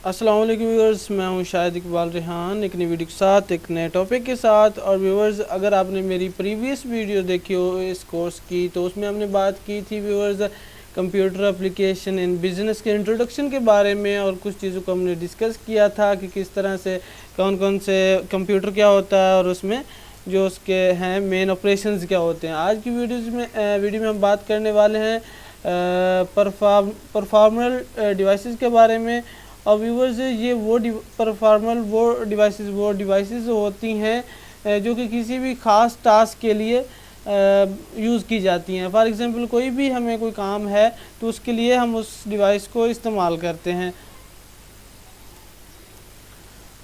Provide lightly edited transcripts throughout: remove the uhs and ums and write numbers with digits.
अस्सलाम वालेकुम व्यूअर्स, मैं हूं शाहिद इकबाल रेहान एक नई वीडियो के साथ एक नए टॉपिक के साथ। और व्यूअर्स, अगर आपने मेरी प्रीवियस वीडियो देखी हो इस कोर्स की तो उसमें हमने बात की थी viewers computer application in business के इंट्रोडक्शन के बारे में, और कुछ चीज़ों को हमने डिस्कस किया था कि किस तरह से कौन कौन से कंप्यूटर क्या होता है और उसमें जो उसके हैं मेन ऑपरेशंस क्या होते हैं। आज की वीडियो में हम बात करने वाले हैं परफॉर्मल डिवाइसेस के बारे में। और व्यूवर्स, ये वो डिवाइसेस होती हैं जो कि किसी भी ख़ास टास्क के लिए यूज़ की जाती हैं। फॉर एग्ज़ाम्पल, कोई भी हमें कोई काम है तो उसके लिए हम उस डिवाइस को इस्तेमाल करते हैं।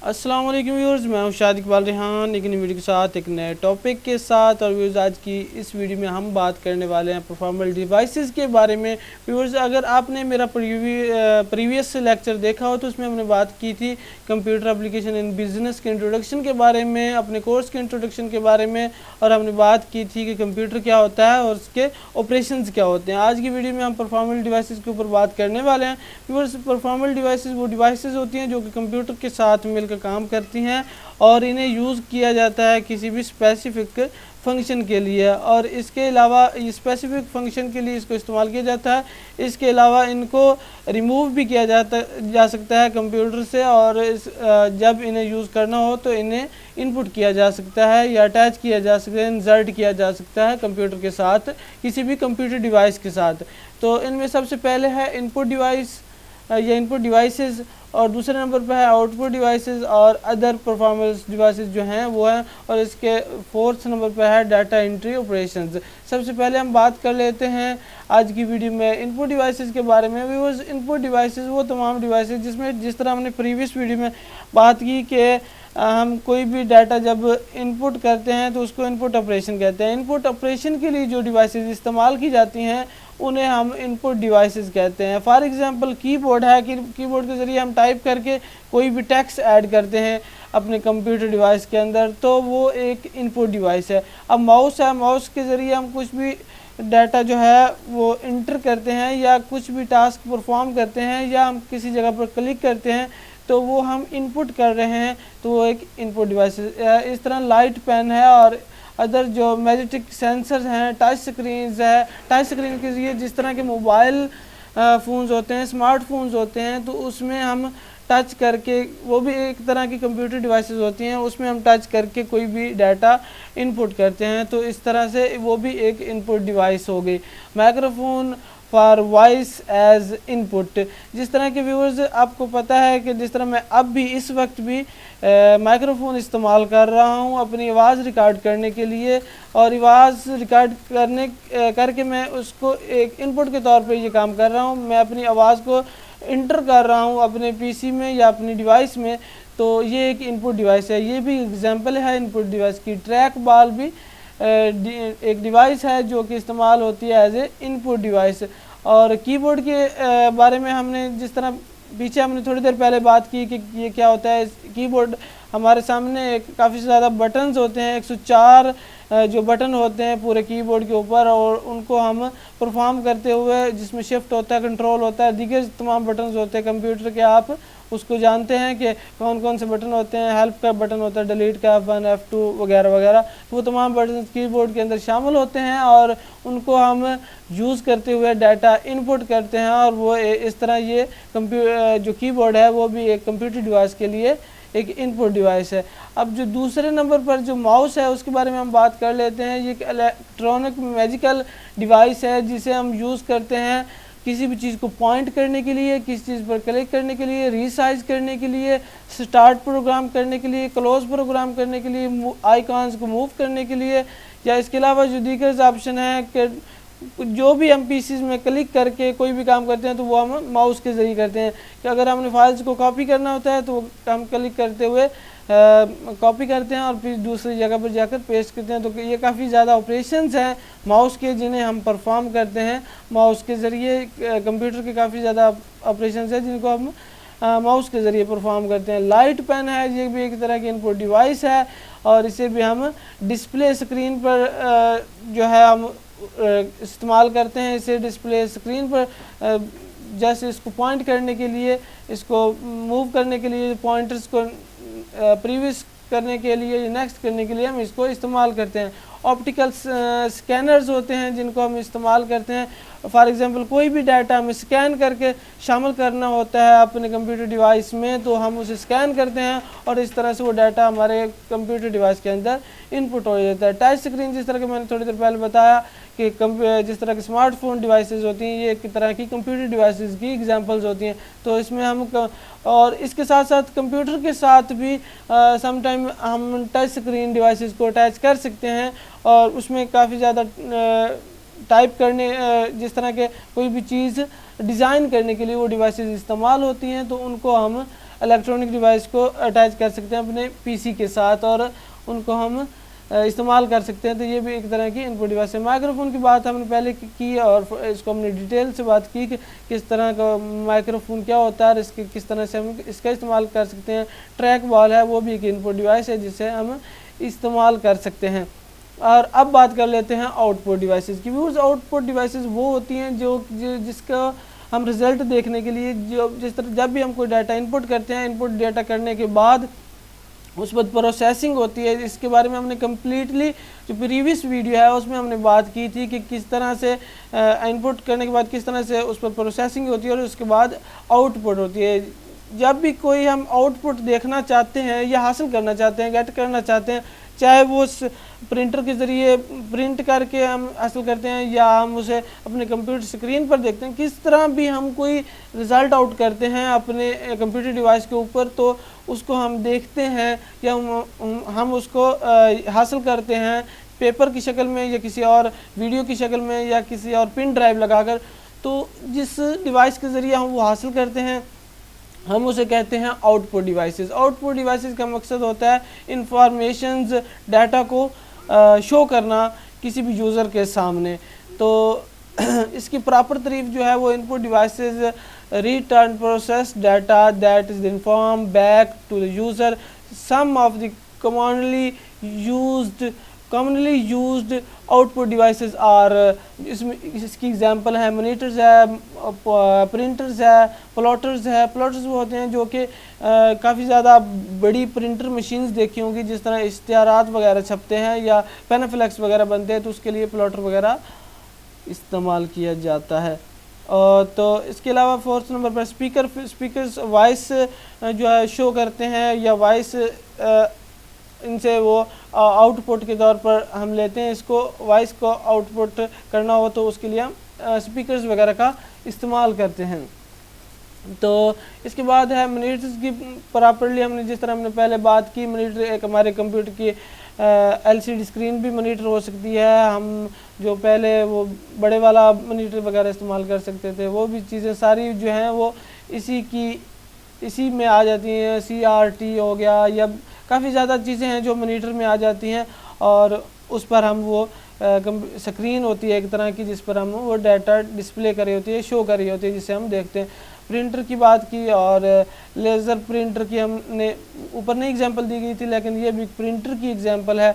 अस्सलाम वालेकुम व्यूअर्स, मैं हूं शाहिद इकबाल रेहान एक नई वीडियो के साथ एक नए टॉपिक के साथ। और व्यूअर्स, आज की इस वीडियो में हम बात करने वाले हैं परफॉर्मल डिवाइसेस के बारे में। व्यूअर्स, अगर आपने मेरा प्रीवियस लेक्चर देखा हो तो उसमें हमने बात की थी कंप्यूटर एप्लीकेशन इन बिज़नेस के इंट्रोडक्शन के बारे में, अपने कोर्स के इंट्रोडक्शन के बारे में, और हमने बात की थी कि कंप्यूटर क्या होता है और उसके ऑपरेशंस क्या होते हैं। आज की वीडियो में हम परफॉर्मल डिवाइसेस के ऊपर बात करने वाले हैं। व्यूअर्स, परफॉर्मल डिवाइसेस वो डिवाइसेस होती हैं जो कि कंप्यूटर के साथ मिलकर काम करती हैं और इन्हें यूज़ किया जाता है किसी भी स्पेसिफिक फंक्शन के लिए, और इसके अलावा स्पेसिफिक फंक्शन के लिए इसको इस्तेमाल किया जाता है। इसके अलावा इनको रिमूव भी किया जा सकता है कंप्यूटर से, और जब इन्हें यूज़ करना हो तो इन्हें इनपुट किया जा सकता है या अटैच किया जा सकता है, इंसर्ट किया जा सकता है कंप्यूटर के साथ, किसी भी कंप्यूटर डिवाइस के साथ। तो इनमें सबसे पहले है इनपुट डिवाइस या इनपुट डिवाइसेस, और दूसरे नंबर पर है आउटपुट डिवाइसेस और अदर परफॉर्मेंस डिवाइसेस जो हैं वो हैं, और इसके फोर्थ नंबर पर है डाटा एंट्री ऑपरेशंस। सबसे पहले हम बात कर लेते हैं आज की वीडियो में इनपुट डिवाइसेस के बारे में। व्यूअर्स, इनपुट डिवाइसेस वो तमाम डिवाइसेस जिसमें जिस तरह हमने प्रीवियस वीडियो में बात की कि हम कोई भी डाटा जब इनपुट करते हैं तो उसको इनपुट ऑपरेशन कहते हैं। इनपुट ऑपरेशन के लिए जो डिवाइसेस इस्तेमाल की जाती हैं उन्हें हम इनपुट डिवाइसेस कहते हैं। फॉर एग्जांपल, कीबोर्ड है कि कीबोर्ड के ज़रिए हम टाइप करके कोई भी टेक्स्ट ऐड करते हैं अपने कंप्यूटर डिवाइस के अंदर, तो वो एक इनपुट डिवाइस है। अब माउस है, माउस के ज़रिए हम कुछ भी डाटा जो है वो इंटर करते हैं या कुछ भी टास्क परफॉर्म करते हैं या हम किसी जगह पर क्लिक करते हैं तो वो हम इनपुट कर रहे हैं, तो वो एक इनपुट डिवाइस है। इस तरह लाइट पेन है और अदर जो मैग्नेटिक सेंसर्स हैं, टच स्क्रीन्स है। टच स्क्रीन के लिए जिस तरह के मोबाइल फ़ोन्स होते हैं, स्मार्टफोन्स होते हैं, तो उसमें हम टच करके, वो भी एक तरह की कंप्यूटर डिवाइसेस होती हैं, उसमें हम टच करके कोई भी डाटा इनपुट करते हैं, तो इस तरह से वो भी एक इनपुट डिवाइस हो गई। Microphone for voice as input, जिस तरह के व्यूअर्स आपको पता है कि जिस तरह मैं अब भी इस वक्त भी माइक्रोफोन इस्तेमाल कर रहा हूँ अपनी आवाज़ रिकॉर्ड करने के लिए, और आवाज़ रिकॉर्ड करके मैं उसको एक इनपुट के तौर पे ये काम कर रहा हूँ। मैं अपनी आवाज़ को इंटर कर रहा हूँ अपने पीसी में या अपनी डिवाइस में, तो ये एक इनपुट डिवाइस है। ये भी एग्जांपल है इनपुट डिवाइस की। ट्रैक बॉल भी एक डिवाइस है जो कि इस्तेमाल होती है एज ए इनपुट डिवाइस। और कीबोर्ड के बारे में हमने जिस तरह पीछे हमने थोड़ी देर पहले बात की कि ये क्या होता है। कीबोर्ड हमारे सामने काफ़ी ज़्यादा बटन्स होते हैं, 104 जो बटन होते हैं पूरे कीबोर्ड के ऊपर, और उनको हम परफॉर्म करते हुए जिसमें शिफ्ट होता है, कंट्रोल होता है, दीगर तमाम बटन्स होते हैं कंप्यूटर के, आप उसको जानते हैं कि कौन कौन से बटन होते हैं। हेल्प का बटन होता है, डिलीट का, F1 F2 वगैरह वगैरह, वो तमाम बटन कीबोर्ड के अंदर शामिल होते हैं और उनको हम यूज़ करते हुए डाटा इनपुट करते हैं, और वो इस तरह ये जो कीबोर्ड है वो भी एक कंप्यूटर डिवाइस के लिए एक इनपुट डिवाइस है। अब जो दूसरे नंबर पर जो माउस है उसके बारे में हम बात कर लेते हैं। ये एक इलेक्ट्रॉनिक मैजिकल डिवाइस है जिसे हम यूज़ करते हैं किसी भी चीज़ को पॉइंट करने के लिए, किसी चीज़ पर क्लिक करने के लिए, रीसाइज करने के लिए, स्टार्ट प्रोग्राम करने के लिए, क्लोज प्रोग्राम करने के लिए, आइकॉन्स को मूव करने के लिए, या इसके अलावा जो दीगर ऑप्शन है कि जो भी हम पीसीज में क्लिक करके कोई भी काम करते हैं तो वो हम माउस के ज़रिए करते हैं। कि अगर हमने फाइल्स को कॉपी करना होता है तो हम क्लिक करते हुए कॉपी करते हैं और फिर दूसरी जगह पर जाकर पेस्ट करते हैं। तो ये काफ़ी ज़्यादा ऑपरेशंस हैं माउस के जिन्हें हम परफॉर्म करते हैं माउस के ज़रिए। कंप्यूटर के काफ़ी ज़्यादा ऑपरेशंस हैं जिनको हम माउस के ज़रिए परफॉर्म करते हैं। लाइट पेन है, ये भी एक तरह की इनपुट डिवाइस है, और इसे भी हम डिस्प्ले स्क्रीन पर जो है हम इस्तेमाल करते हैं। इसे डिस्प्ले स्क्रीन पर जैसे इसको पॉइंट करने के लिए, इसको मूव करने के लिए, पॉइंटर्स को प्रीवियस करने के लिए, नेक्स्ट करने के लिए हम इसको इस्तेमाल करते हैं। ऑप्टिकल स्कैनर्स होते हैं जिनको हम इस्तेमाल करते हैं। फॉर एग्जांपल कोई भी डाटा हमें स्कैन करके शामिल करना होता है अपने कंप्यूटर डिवाइस में, तो हम उसे स्कैन करते हैं और इस तरह से वो डाटा हमारे कंप्यूटर डिवाइस के अंदर इनपुट हो जाता है। टच स्क्रीन, जिस तरह के मैंने थोड़ी देर पहले बताया कि जिस तरह के स्मार्टफोन डिवाइसेस होती हैं, ये एक तरह की कंप्यूटर डिवाइसेस की एग्जांपल्स होती हैं। तो इसमें हम और इसके साथ साथ कंप्यूटर के साथ भी समटाइम हम टच स्क्रीन डिवाइसेस को अटैच कर सकते हैं और उसमें काफ़ी ज़्यादा टाइप करने, जिस तरह के कोई भी चीज़ डिज़ाइन करने के लिए वो डिवाइसेस इस्तेमाल होती हैं, तो उनको हम इलेक्ट्रॉनिक डिवाइस को अटैच कर सकते हैं अपने पीसी के साथ और उनको हम इस्तेमाल कर सकते हैं। तो ये भी एक तरह की इनपुट डिवाइस है। माइक्रोफोन की बात हमने पहले की और इसको हमने डिटेल से बात की कि किस तरह का माइक्रोफोन क्या होता है और इसके किस तरह से हम इसका इस्तेमाल कर सकते हैं। ट्रैक बॉल है, वो भी एक इनपुट डिवाइस है जिसे हम इस्तेमाल कर सकते हैं। और अब बात कर लेते हैं आउटपुट डिवाइसेस की। व्यूअर्स, आउटपुट डिवाइसेस वो होती हैं जिसका हम रिज़ल्ट देखने के लिए जिस तरह जब भी हम कोई डाटा इनपुट करते हैं, इनपुट डाटा करने के बाद उस पर प्रोसेसिंग होती है। इसके बारे में हमने कम्प्लीटली जो प्रीवियस वीडियो है उसमें हमने बात की थी कि किस तरह से इनपुट करने के बाद किस तरह से उस पर प्रोसेसिंग होती है और उसके बाद आउटपुट होती है। जब भी कोई हम आउटपुट देखना चाहते हैं या हासिल करना चाहते हैं, गेट करना चाहते हैं, चाहे वो प्रिंटर के ज़रिए प्रिंट करके हम हासिल करते हैं या हम उसे अपने कंप्यूटर स्क्रीन पर देखते हैं, किस तरह भी हम कोई रिज़ल्ट आउट करते हैं अपने कंप्यूटर डिवाइस के ऊपर, तो उसको हम देखते हैं या हम उसको हासिल करते हैं पेपर की शक्ल में या किसी और वीडियो की शक्ल में या किसी और पिन ड्राइव लगाकर। तो जिस डिवाइस के ज़रिए हम वो हासिल करते हैं हम उसे कहते हैं आउटपुट डिवाइसेस। आउटपुट डिवाइसेस का मकसद होता है इंफॉर्मेशंस, डाटा को शो करना किसी भी यूज़र के सामने। तो इसकी प्रॉपर तारीफ जो है वो input devices return process data that is inform back to the user. Some of the commonly used output devices are, इसकी एग्जांपल है मॉनिटर्स है, प्रिंटर्स है, प्लॉटर्स है। प्लॉटर्स वो होते हैं जो कि काफ़ी ज़्यादा बड़ी प्रिंटर मशीन्स देखी होंगी, जिस तरह इश्तिहारात वगैरह छपते हैं या पेनाफ्लेक्स वगैरह बनते हैं, तो उसके लिए प्लॉटर वगैरह इस्तेमाल किया जाता है। तो इसके अलावा फोर्थ नंबर पर स्पीकर्स वॉइस जो है शो करते हैं या वॉइस इनसे वो आउटपुट के तौर पर हम लेते हैं। इसको वॉइस को आउटपुट करना हो तो उसके लिए हम स्पीकर्स वगैरह का इस्तेमाल करते हैं। तो इसके बाद है मॉनिटर्स की। प्रॉपरली हमने जिस तरह हमने पहले बात की, मॉनिटर एक हमारे कंप्यूटर की LCD स्क्रीन भी मॉनिटर हो सकती है। हम जो पहले वो बड़े वाला मॉनिटर वगैरह इस्तेमाल कर सकते थे, वो भी चीज़ें सारी जो हैं वो इसी में आ जाती हैं। CRT हो गया या काफ़ी ज़्यादा चीज़ें हैं जो मॉनिटर में आ जाती हैं और उस पर हम वो स्क्रीन होती है एक तरह की जिस पर हम वो डाटा डिस्प्ले कर रही होती है, शो कर रही होती है, जिसे हम देखते हैं। प्रिंटर की बात की और लेज़र प्रिंटर की हमने ऊपर नहीं एग्जांपल दी गई थी, लेकिन ये भी प्रिंटर की एग्जांपल है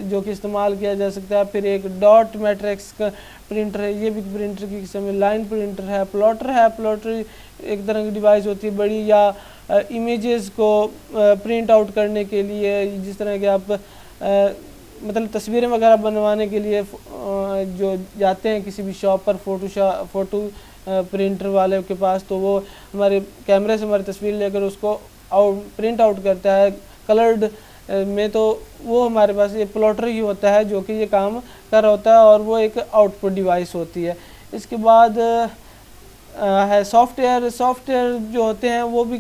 जो कि इस्तेमाल किया जा सकता है। फिर एक डॉट मैट्रिक्स का प्रिंटर है, ये भी प्रिंटर की किस्म है। लाइन प्रिंटर है, प्लॉटर एक तरह की डिवाइस होती है बड़ी, या इमेजेस को प्रिंट आउट करने के लिए, जिस तरह के आप मतलब तस्वीरें वगैरह बनवाने के लिए जो जाते हैं किसी भी शॉप पर फ़ोटो प्रिंटर वाले के पास, तो वो हमारे कैमरे से हमारी तस्वीर लेकर उसको प्रिंट आउट करता है कलर्ड में। तो वो हमारे पास ये प्लॉटर ही होता है जो कि ये काम कर रहा होता है और वो एक आउटपुट डिवाइस होती है। इसके बाद है सॉफ्टवेयर जो होते हैं वो भी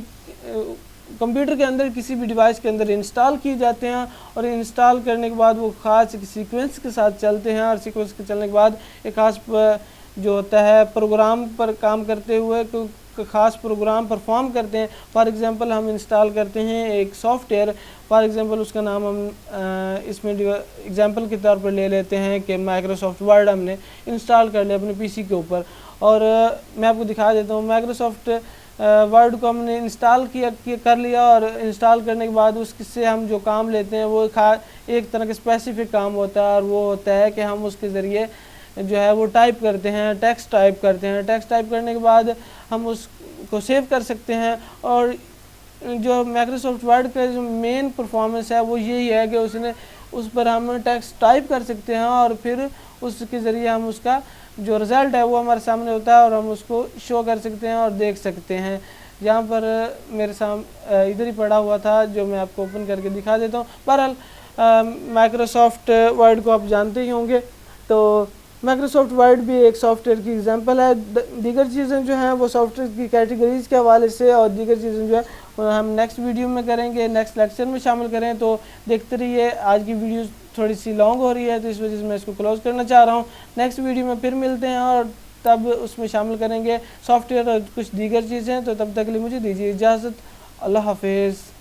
कंप्यूटर के अंदर किसी भी डिवाइस के अंदर इंस्टॉल किए जाते हैं और इंस्टॉल करने के बाद वो ख़ास सीक्वेंस के साथ चलते हैं और सीक्वेंस के चलने के बाद एक ख़ास जो होता है प्रोग्राम पर काम करते हुए ख़ास प्रोग्राम परफॉर्म करते हैं। फॉर एग्ज़ाम्पल हम इंस्टॉल करते हैं एक सॉफ्टवेयर, फॉर एग्ज़ाम्पल उसका नाम हम इसमें एग्ज़ाम्पल के तौर पर ले लेते हैं कि माइक्रोसॉफ्ट वर्ड हमने इंस्टॉल कर लिया अपने पीसी के ऊपर। और मैं आपको दिखा देता हूँ, माइक्रोसॉफ्ट वर्ड को हमने इंस्टॉल कर लिया और इंस्टॉल करने के बाद उससे हम जो काम लेते हैं वो एक तरह का स्पेसिफिक काम होता है और वो होता है कि हम उसके ज़रिए जो है वो टाइप करते हैं, टेक्स्ट टाइप करते हैं। टेक्स्ट टाइप करने के बाद हम उसको सेव कर सकते हैं। और जो माइक्रोसॉफ्ट वर्ड का जो मेन परफॉर्मेंस है वो यही है कि उस पर हम टेक्स्ट टाइप कर सकते हैं और फिर उसके ज़रिए हम उसका जो रिज़ल्ट है वो हमारे सामने होता है और हम उसको शो कर सकते हैं और देख सकते हैं। यहाँ पर मेरे सामने इधर ही पड़ा हुआ था जो मैं आपको ओपन करके दिखा देता हूँ। बहरहाल माइक्रोसॉफ्ट वर्ड को आप जानते ही होंगे, तो माइक्रोसॉफ्ट वर्ड भी एक सॉफ्टवेयर की एग्जांपल है। दीगर चीज़ें जो हैं वो सॉफ्टवेयर की कैटेगरीज़ के हवाले से और दीगर चीज़ें जो है हम नेक्स्ट वीडियो में करेंगे, नेक्स्ट लेक्चर में शामिल करें। तो देखते रहिए। आज की वीडियो थोड़ी सी लॉन्ग हो रही है तो इस वजह से मैं इसको क्लोज़ करना चाह रहा हूँ। नेक्स्ट वीडियो में फिर मिलते हैं और तब उसमें शामिल करेंगे सॉफ्टवेयर और कुछ दीगर चीज़ें। तो तब तक के लिए मुझे दीजिए इजाज़त। अल्लाह हाफिज़।